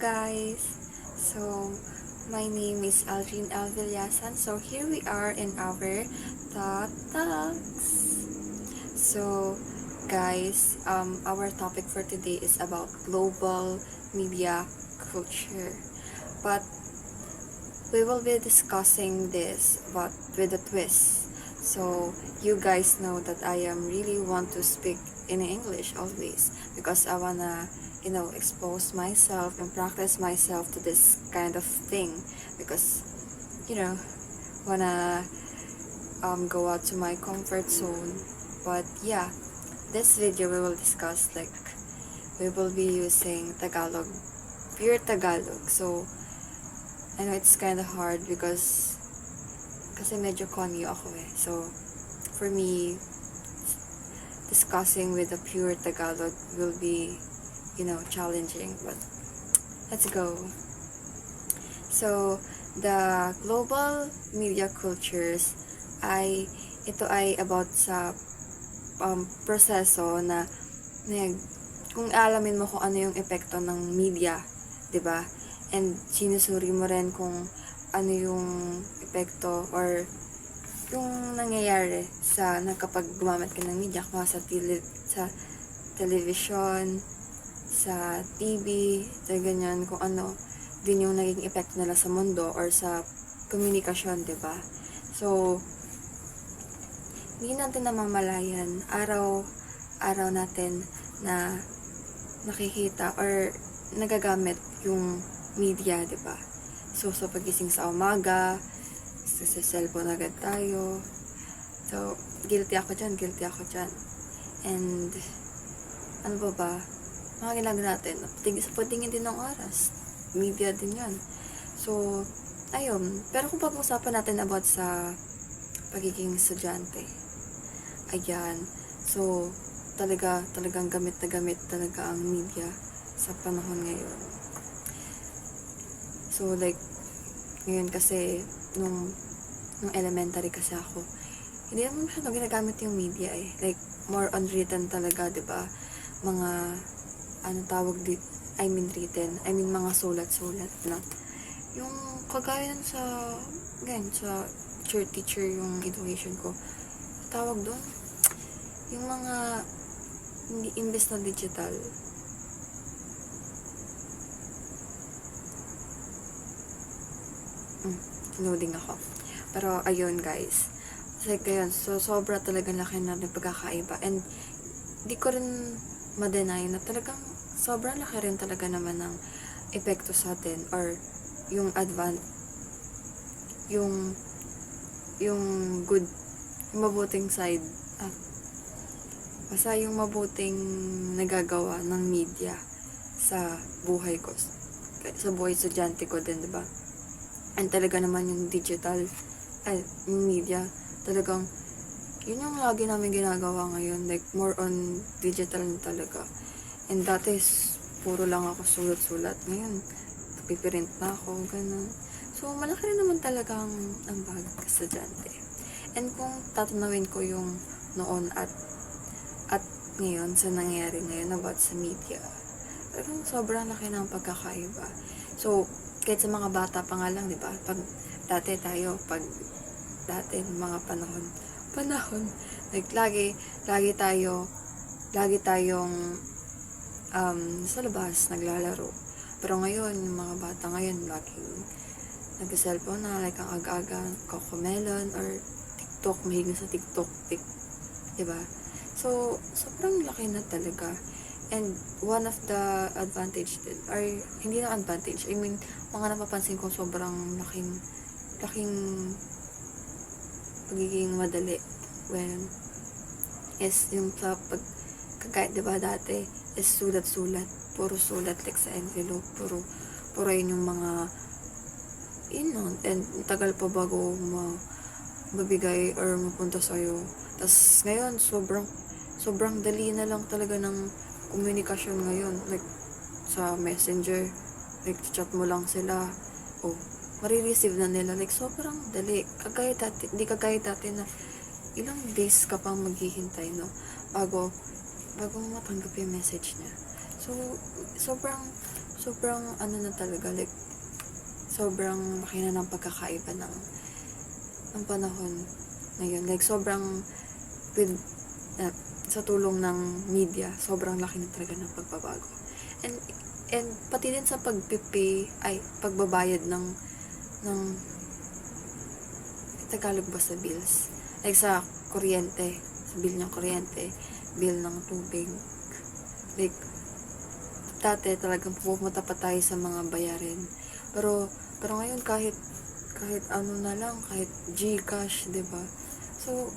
guys. So my name is Aldrin Alvillasan. So here we are in our talks. So guys, our topic for today is about global media culture. But we will be discussing this but with a twist. So you guys know that I am really want to speak in English always because I wanna expose myself and practice myself to this kind of thing because wanna go out to my comfort zone. But yeah, this video we will discuss we will be using Tagalog, pure Tagalog. So I know it's kind of hard because kasi medyo conyo ako eh. So for me, discussing with a pure Tagalog will be challenging, but let's go. So the global media cultures ito ay about sa proseso na kung alamin mo kung ano yung epekto ng media, 'di ba? And sinusuri mo rin kung ano yung epekto or yung nangyayari sa kapag gumamit ka ng media, kung sa television, sa TV, sa ganyan, kung ano din yung naging epekto nila sa mundo or sa komunikasyon, 'di ba? So hindi natin namamalayan araw natin na nakikita or nagagamit yung media, 'di ba? So sa pagising sa umaga, sa cellphone agad tayo. So guilty ako dyan. And ano ba? Mga ginagawa natin, sa pagtingin din ng oras, media din yan. So ayun, pero kung pag-usapan natin about sa pagiging estudyante, ayan, so talagang gamit na gamit talaga ang media sa panahon ngayon. So ngayon kasi nung elementary kasi ako, hindi naman masyadong ginagamit yung media eh. More on written talaga, 'di ba? Mga mga sulat-sulat na. Yung kagaya sa teacher yung education ko. Tawag doon, yung mga imbes na digital. Loading ako. Pero ayun guys. Ngayon, so sobra talaga laki na ng pagkakaiba. And di ko rin ma-deny na talagang sobrang laki rin talaga naman ng epekto sa atin or yung yung good, yung mabuting side basta yung mabuting nagagawa ng media sa buhay ko, sa buhay estudyante ko din, diba? And talaga naman yung digital yung media, talagang yun yung lagi namin ginagawa ngayon, more on digital na talaga. And dati puro lang ako sulat-sulat, ngayon piprint na ako, ganun. So malaki rin naman talagang ang bag estudyante. And kung tatanawin ko yung noon at ngayon sa nangyayari ngayon about sa media, talagang sobrang laki ng pagkakaiba. So kahit sa mga bata pa nga lang, di ba? Pag dati mga panahon, lagi tayong sa labas naglalaro. Pero ngayon, yung mga bata ngayon, laging nag-cellphone na, ang aga-aga, Cocomelon, or TikTok, mahilig sa TikTok, diba? So, sobrang laki na talaga. And one of the advantage din, or hindi na advantage, I mean, mga napapansin ko sobrang laking pagiging madali when is yung sa kahit diba dati is sulat-sulat, puro sulat sa envelope, puro yun yung mga and tagal pa bago mabigay or mapunta sa'yo. Tas ngayon sobrang dali na lang talaga ng komunikasyon ngayon, sa messenger, chat mo lang sila, marireceive na nila, sobrang dali. Di kagaya dati na ilang days ka pang maghihintay, no, bago matanggap yung message niya. So sobrang ano na talaga, like, sobrang laki na ng pagkakaiba ng panahon ngayon. Like, sobrang, with, sa tulong ng media, sobrang laki na talaga ng pagbabago. And pati din sa pagbabayad ng Tagalog ba sa bills? Like, sa kuryente, sa bill ng kuryente, bill ng tubig. Like, dati talagang pupunta pa tayo sa mga bayarin. Pero ngayon kahit ano na lang, kahit GCash, 'di ba? So,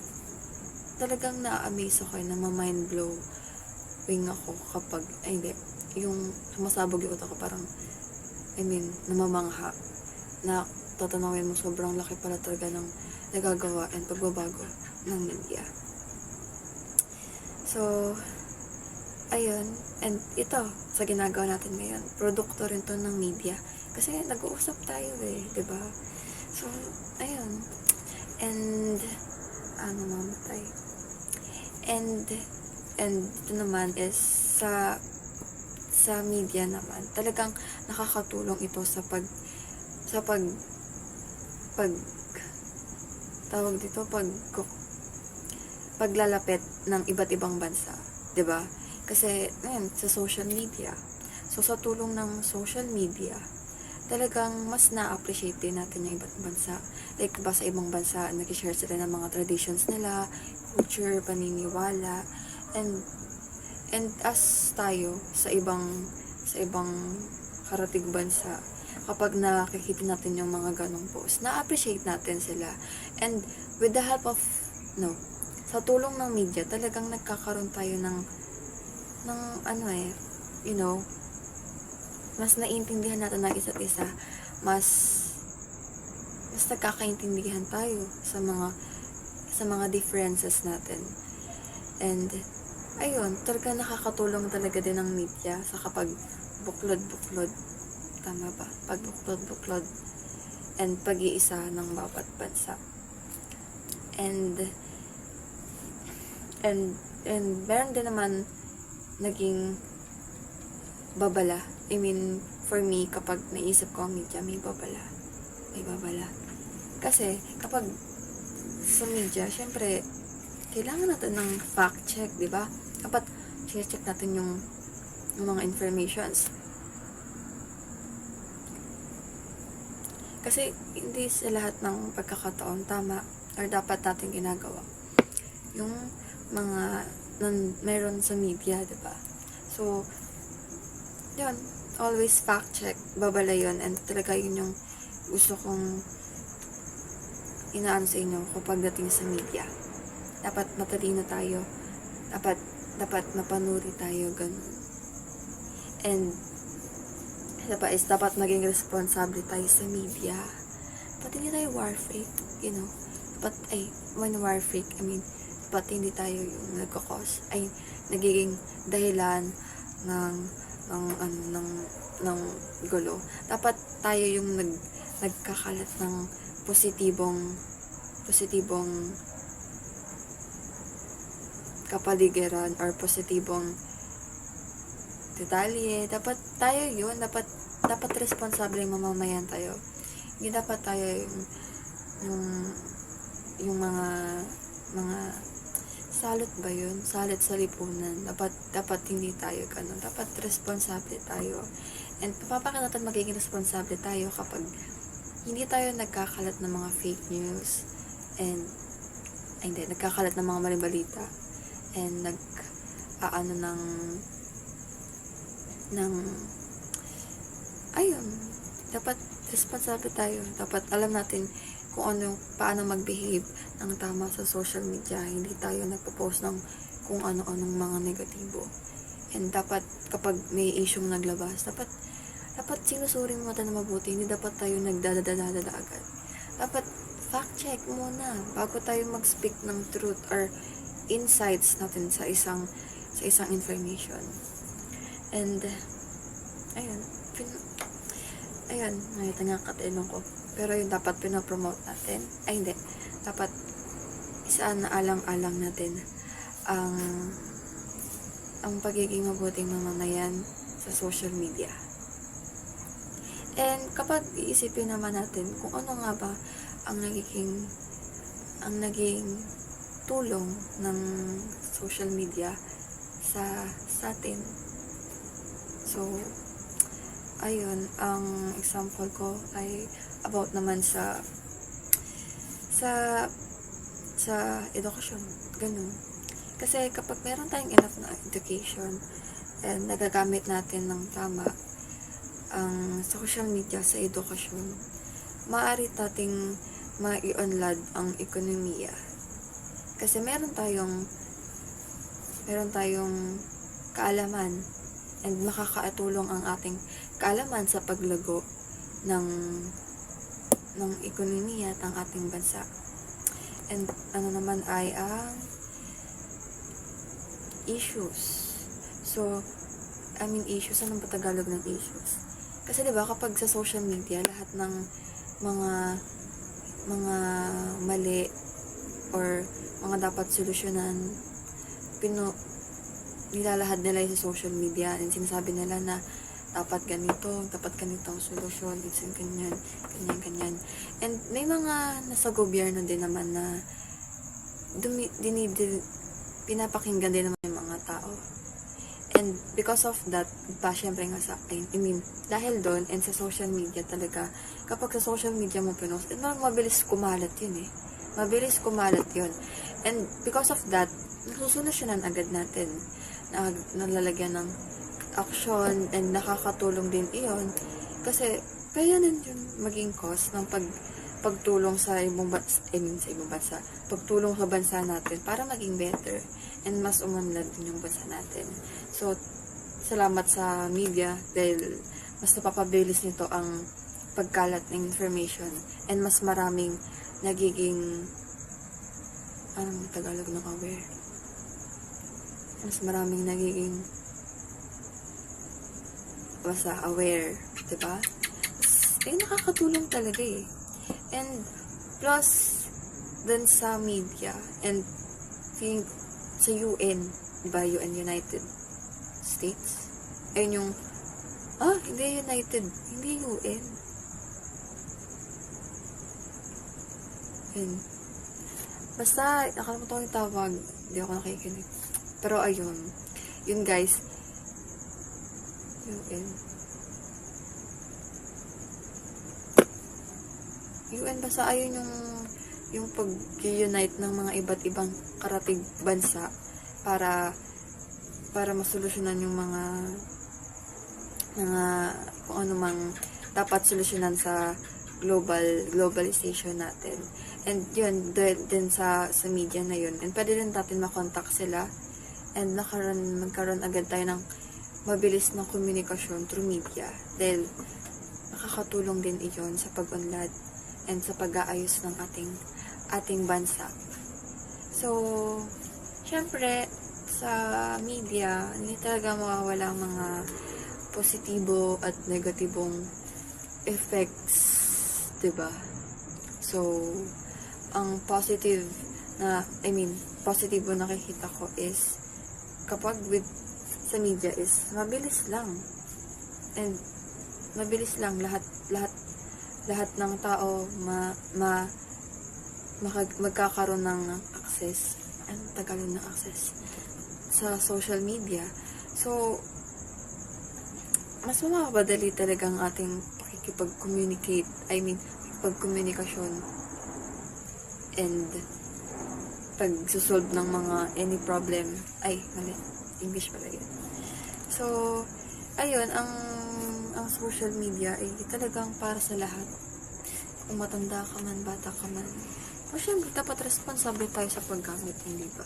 talagang na-amaze ako, na ma-mind blowing ako kapag, hindi, yung sumasabog yung utak ko, parang, namamangha, na tatanawin mo, sobrang laki pala talaga ng nagagawa and pagbabago ng media. So, ayun, and ito, sa ginagawa natin ngayon, produkto rin to ng media. Kasi nag-uusap tayo diba? So, ayun. And, mamatay. And ito naman is, sa media naman, talagang nakakatulong ito sa paglalapit ng iba't ibang bansa, 'di ba? Kasi sa social media. So sa tulong ng social media, talagang mas na-appreciate din natin yung ibang bansa. Like, ba sa ibang bansa, nag-share sila ng mga traditions nila, culture, paniniwala, and as tayo sa ibang karatig bansa, kapag nakikita natin yung mga ganong post, na-appreciate natin sila. And with the help of, sa tulong ng media, talagang nagkakaroon tayo ng mas naiintindihan natin ng isa't isa, mas nagkakaintindihan tayo sa mga differences natin. And ayun, talaga nakakatulong talaga din ng media sa kapag buklod-buklod, tama ba? Pagbuklod-buklod and pag-iisa ng bawat bansa. And meron din naman naging babala. For me, kapag naisip ko ang media, may babala. Kasi, kapag sa media, syempre, kailangan natin ng fact check, di ba? Dapat, check natin yung mga informations. Kasi, hindi sa lahat ng pagkakataon tama or dapat natin ginagawa yung mga meron sa media, di ba? So, yun, always fact check, babala yun, and talaga yun yung gusto kong inaan sa inyo kapag dating sa media. Dapat matalino tayo, dapat mapanuri tayo, ganun. And isa pa is, dapat maging responsable tayo sa media. Dapat hindi tayo war freak, when war freak, dapat hindi tayo yung nagiging dahilan ng gulo. Dapat tayo yung nagkakalat ng positibong kapaligiran or positibong detalye. Dapat tayo yun, dapat responsable yung mamamayan tayo. Hindi dapat tayo yung mga salot ba yun? Salot sa lipunan. Dapat hindi tayo ganun. Dapat responsable tayo. And papakita natin magiging responsable tayo kapag hindi tayo nagkakalat ng mga fake news and nagkakalat ng mga maling balita and dapat responsable tayo. Dapat alam natin kung paano mag-behave ng tama sa social media. Hindi tayo nagpo-post ng kung ano-anong mga negatibo. And dapat kapag may isyong naglabas, dapat sinusuring mo natin na mabuti. Hindi dapat tayo nagdadadadada agad. Dapat fact check muna bago tayo mag-speak ng truth or insights natin sa isang information. And ayun, nakakatilong ko. Pero yung dapat pinapromote natin, dapat isaan na alang-alang natin ang pagiging mabuting mamamayan sa social media. And kapag iisipin naman natin kung ano nga ba ang naging tulong ng social media sa atin. So, ayun, ang example ko ay about naman sa edukasyon. Ganun. Kasi kapag meron tayong enough na education and nagagamit natin ng tama ang social media sa edukasyon, maaari nating mai-unlad ang ekonomiya. Kasi meron tayong kaalaman and makakatulong ang ating kaalaman sa paglago ng ekonomiya at ang ating bansa. And ano naman ay ang issues. So, issues, anong patagalog ng issues? Kasi diba kapag sa social media, lahat ng mga mali or mga dapat solusyonan, nilalahad nila sa social media and sinasabi nila na dapat ganito ang solusyon, it's ganyan. And may mga nasa gobyerno din naman na pinapakinggan din naman yung mga tao. And because of that, syempre nga sa akin, dahil doon and sa social media talaga, kapag sa social media mo pinost, mabilis kumalat yun Mabilis kumalat yun. And because of that, nasusolusyonan agad natin. Nalalagyan ng action and nakakatulong din iyon. Kasi, kaya nun yung maging cause ng pagtulong sa ibang bansa, pagtulong sa bansa natin para maging better and mas umunlad din yung bansa natin. So, salamat sa media dahil mas napapabilis nito ang pagkalat ng information and mas maraming nagiging Tagalog ng aware. Mas maraming nagiging aware, diba? Nakakatulong talaga And plus dun sa media and sa UN, diba? UN United States. Ayun yung hindi United, hindi UN. Ayun. Basta, nakalimutan ko yung tawag. Hindi ako nakikinig. Pero ayun. Yun guys. UN basta ayun yung pag-unite ng mga iba't ibang karatig bansa para masolusyonan yung mga kung ano mang dapat solusyonan sa globalization natin. And yun, din sa media na yun. And pwede rin natin makontak sila and magkaroon agad tayo ng mabilis na komunikasyon through media. Dahil nakakatulong din iyon sa pag-unlad and sa pag-aayos ng ating bansa. So, syempre, sa media, hindi talaga mawawala ang mga positibo at negatibong effects, diba? So, ang positive positibo nakikita ko is kapag sa media is mabilis lang. And mabilis lang lahat ng tao magkakaroon ng access. Tagalog ng access sa social media. So, mas mamamadali talaga ang ating pakikipag-communicate. Pagkomunikasyon and pag-solve ng mga any problem. Mali. English pala yun. So, ayun, ang social media ay talagang para sa lahat. Kung matanda ka man, bata ka man. O syempre, dapat responsable tayo sa paggamit, hindi ba?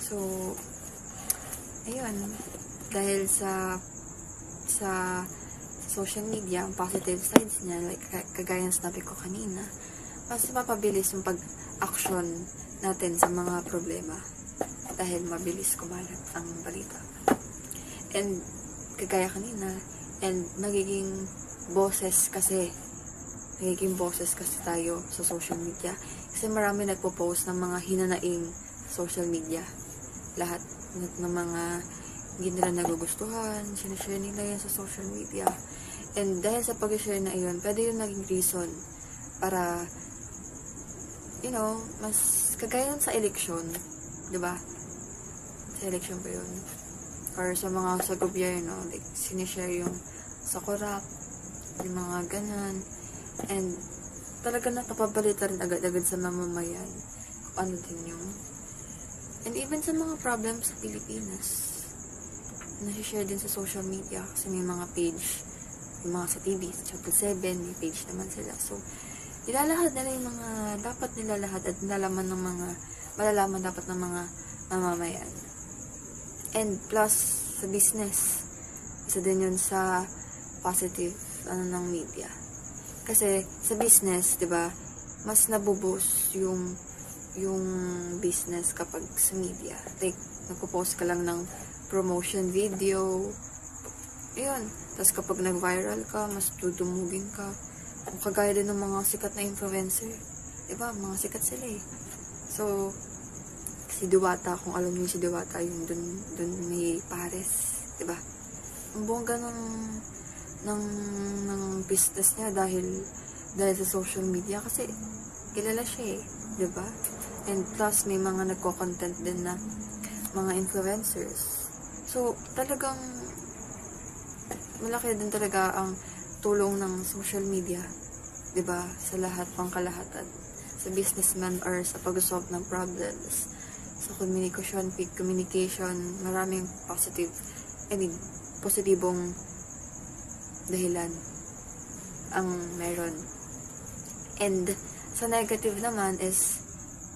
So, ayun, dahil sa social media, ang positive sides niya, like kagaya ng sinabi ko kanina, mas mapabilis yung pag-action natin sa mga problema dahil mabilis kumalat ang balita. And kagaya kanina, and magiging boses kasi tayo sa social media kasi marami nagpo-post ng mga hinanaing social media. Lahat ng mga hindi nila nagugustuhan, sinashare nila yan sa social media. And dahil sa pag-share na iyon, pwede yung naging reason para, mas kagaya sa eleksyon, di ba? Sa eleksyon pa yun. Or sa mga sa gobyerno, like, sinishare yung sa corrupt, yung mga ganan. And talaga nakapabalita rin agad-agad sa mamamayan kung ano din yung. And even sa mga problems sa Pilipinas, nasi-share din sa social media kasi may mga page, yung mga sa TV, sa Channel 7, may page naman sila. So, ilalahad nila yung mga dapat nilalahad at malalaman dapat ng mga mamamayan. And plus, sa business, isa din yun sa positive ng media. Kasi sa business, 'di ba, mas nabuboost yung business kapag sa media. Like, nagpo-post ka lang ng promotion video. Ayun. Tapos kapag nag-viral ka, mas dudumugin ka. Kung kagaya din ng mga sikat na influencer. 'Di ba? Mga sikat sila eh. So, si Diwata, kung alam niyo si Diwata, yung dun may Pares, 'di ba? Ang bongga ng business niya dahil sa social media kasi kilala siya eh, 'di ba? And plus may mga nagko-content din na mga influencers. So, talagang malaki din talaga ang tulong ng social media, 'di ba? Sa lahat pang kalahatan, sa businessman or sa pag-solve ng problems, sa communication, maraming positibong dahilan ang meron. And sa negative naman is,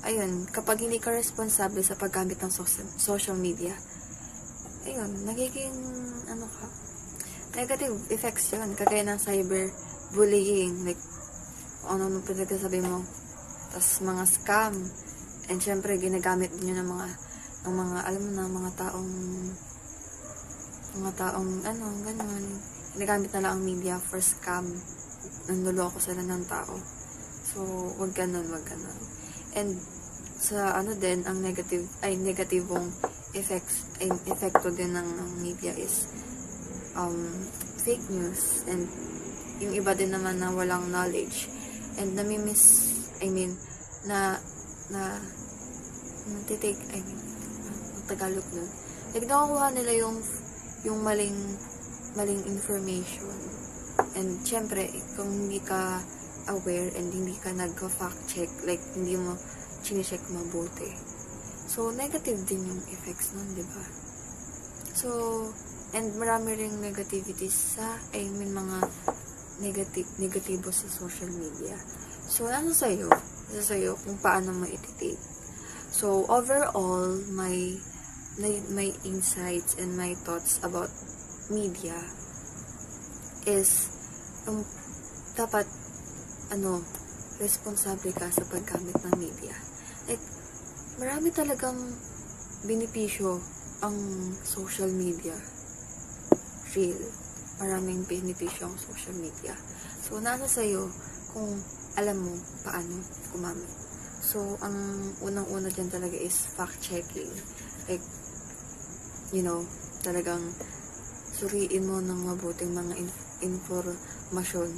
ayun, kapag hindi ka responsable sa paggamit ng social media, ayun, nagiging, negative effects yun, kagaya ng cyberbullying, like, ano pinagsasabi mo, tas mga scam, and syempre, ginagamit din yun ng mga, alam mo na, mga taong, gano'n, ginagamit na lang ang media for scam, nanloloko sila ng tao. So, wag ganun. And, sa din, ang negatibong epekto din ng media is, fake news, and yung iba din naman na walang knowledge, and Tagalog nun. Like, nakukuha nila yung maling information. And, syempre, kung hindi ka aware and hindi ka nag-fact check, like, hindi mo chine-check mabuti. So, negative din yung effects nun, di ba? So, and marami ring negativities mga negatibo sa social media. So, nasa sa'yo kung paano mo i-take. So, overall, my insights and my thoughts about media is, dapat, responsable ka sa paggamit ng media. Like, marami talagang benepisyo ang social media. Real. Maraming benepisyo ang social media. So, nasa sa'yo kung alam mo paano gumamit. So, ang unang-una dyan talaga is fact-checking. Like, talagang suriin mo ng mabuting mga informasyon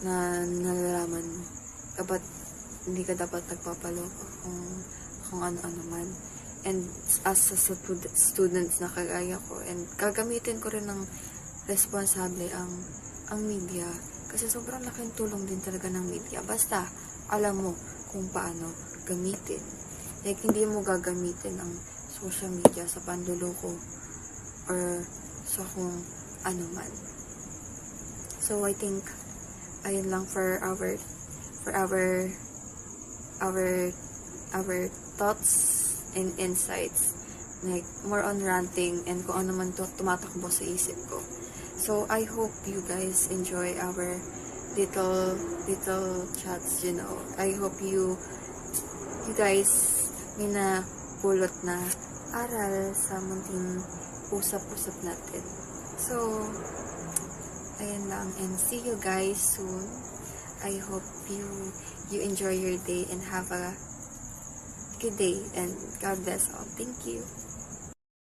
na nalalaman mo. Dapat, hindi ka dapat nagpapaloko kung ano-ano man. And as a students na kagaya ko, and gagamitin ko rin ng responsable ang media. Kasi sobrang laking tulong din talaga ng media. Basta, alam mo kung paano gamitin. Like, hindi mo gagamitin ang social media sa panluloko or sa kung ano man. So, I think, ayun lang for our thoughts and insights. Like, more on ranting and kung ano man tumatakbo sa isip ko. So, I hope you guys enjoy our little chats, I hope you guys may napulot na aral sa munting usap-usap natin. So, ayan lang, and see you guys soon. I hope you enjoy your day and have a good day, and God bless all. Thank you.